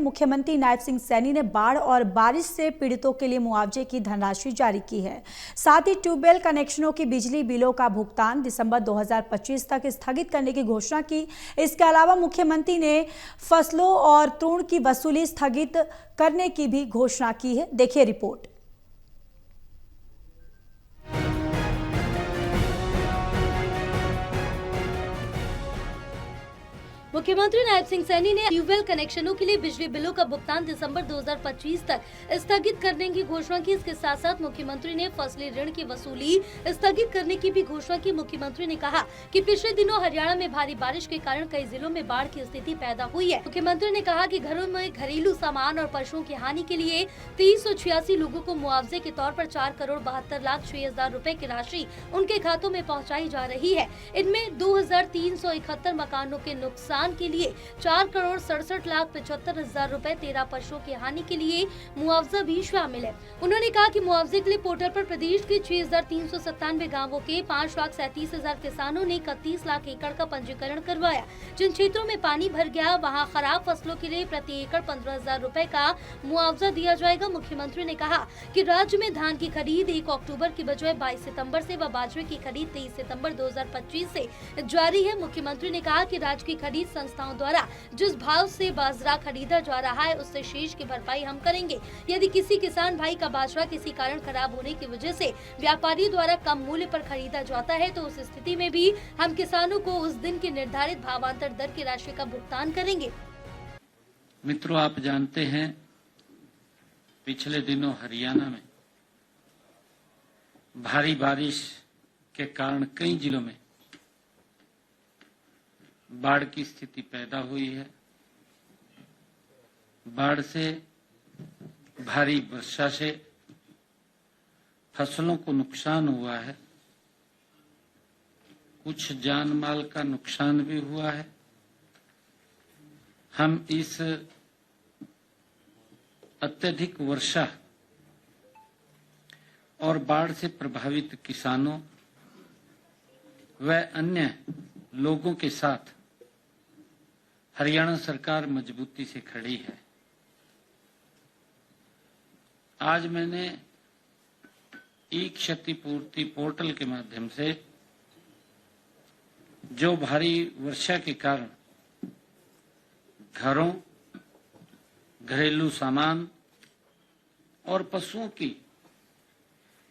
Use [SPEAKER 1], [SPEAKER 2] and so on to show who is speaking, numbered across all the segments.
[SPEAKER 1] मुख्यमंत्री नायब सिंह सैनी ने बाढ़ और बारिश से पीड़ितों के लिए मुआवजे की धनराशि जारी की है। साथ ही ट्यूबवेल कनेक्शनों की बिजली बिलों का भुगतान दिसंबर 2025 तक स्थगित करने की घोषणा की। इसके अलावा मुख्यमंत्री ने फसलों और तृण की वसूली स्थगित करने की भी घोषणा की है। देखिए रिपोर्ट।
[SPEAKER 2] मुख्यमंत्री नायब सिंह सैनी ने ट्यूबवेल कनेक्शनों के लिए बिजली बिलों का भुगतान दिसंबर 2025 तक स्थगित करने की घोषणा की। इसके साथ साथ मुख्यमंत्री ने फसली ऋण की वसूली स्थगित करने की भी घोषणा की। मुख्यमंत्री ने कहा कि पिछले दिनों हरियाणा में भारी बारिश के कारण कई जिलों में बाढ़ की स्थिति पैदा हुई है। मुख्यमंत्री ने कहा कि घरों में घरेलू सामान और पशुओं की हानि के लिए 386 लोगों को मुआवजे के तौर पर 4,72,06,000 रूपए की राशि उनके खातों में पहुँचाई जा रही है। इनमें 2,371 मकानों के नुकसान के लिए 4,67,75,000 रूपए, 13 पशुओं की हानि के लिए मुआवजा भी शामिल है। उन्होंने कहा कि मुआवजे के लिए पोर्टल पर प्रदेश के 6,397 गांवों के 5,37,000 किसानों ने 31 लाख एकड़ का पंजीकरण करवाया। जिन क्षेत्रों में पानी भर गया वहां खराब फसलों के लिए प्रति एकड़ 15,000 रूपए का मुआवजा दिया जाएगा। मुख्यमंत्री ने कहा कि राज्य में धान की खरीद 1 अक्टूबर की बजाय 22 सितंबर से व बाजरे की खरीद 23 सितंबर 2025 से जारी है। मुख्यमंत्री ने कहा कि राज्य की खरीद संस्थाओं द्वारा जिस भाव से बाजरा खरीदा जा रहा है उससे शेष की भरपाई हम करेंगे। यदि किसी किसान भाई का बाजरा किसी कारण खराब होने की वजह से व्यापारी द्वारा कम मूल्य पर खरीदा जाता है तो उस स्थिति में भी हम किसानों को उस दिन की निर्धारित भावांतर दर की राशि का भुगतान करेंगे।
[SPEAKER 3] मित्रों, आप जानते हैं पिछले दिनों हरियाणा में भारी बारिश के कारण कई जिलों में बाढ़ की स्थिति पैदा हुई है। बाढ़ से, भारी वर्षा से फसलों को नुकसान हुआ है, कुछ जान माल का नुकसान भी हुआ है। हम इस अत्यधिक वर्षा और बाढ़ से प्रभावित किसानों व अन्य लोगों के साथ हरियाणा सरकार मजबूती से खड़ी है। आज मैंने ई क्षतिपूर्ति पोर्टल के माध्यम से जो भारी वर्षा के कारण घरों, घरेलू सामान और पशुओं की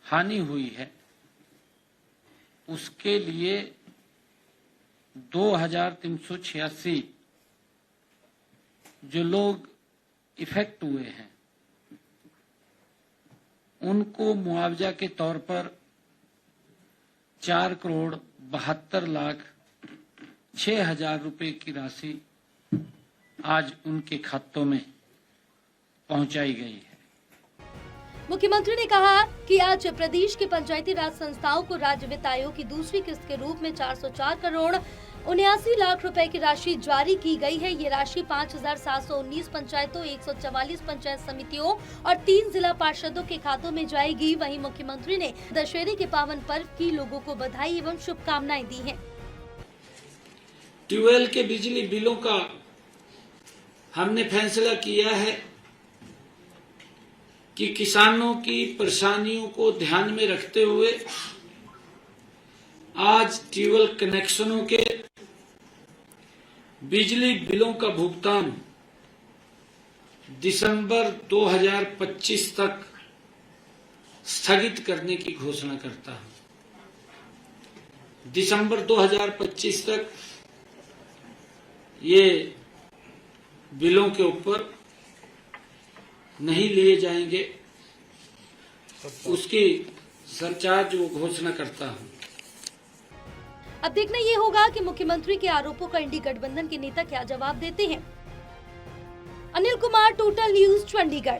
[SPEAKER 3] हानि हुई है, उसके लिए 2,386 जो लोग इफेक्ट हुए हैं उनको मुआवजा के तौर पर 4,72,06,000 रुपए की राशि आज उनके खातों में पहुंचाई गई है।
[SPEAKER 2] मुख्यमंत्री ने कहा कि आज प्रदेश के पंचायती राज संस्थाओं को राज्य वित्त आयोग की दूसरी किस्त के रूप में 404,79,00,000 रुपए की राशि जारी की गई है। ये राशि 5,719 पंचायतों, 144 पंचायत समितियों और 3 जिला पार्षदों के खातों में जाएगी। वहीं मुख्यमंत्री ने दशहरे के पावन पर्व की लोगों को बधाई एवं शुभकामनाएं दी हैं।
[SPEAKER 4] ट्यूबवेल के बिजली बिलों का हमने फैसला किया है कि किसानों की परेशानियों को ध्यान में रखते हुए आज ट्यूबवेल कनेक्शनों के बिजली बिलों का भुगतान दिसंबर 2025 तक स्थगित करने की घोषणा करता हूं। दिसंबर 2025 तक ये बिलों के ऊपर नहीं लिए जाएंगे, उसकी सरचार्ज वो घोषणा करता हूं।
[SPEAKER 2] अब देखना ये होगा कि मुख्यमंत्री के आरोपों का इंडी गठबंधन के नेता क्या जवाब देते हैं। Anil Kumar, total news, Chandigarh.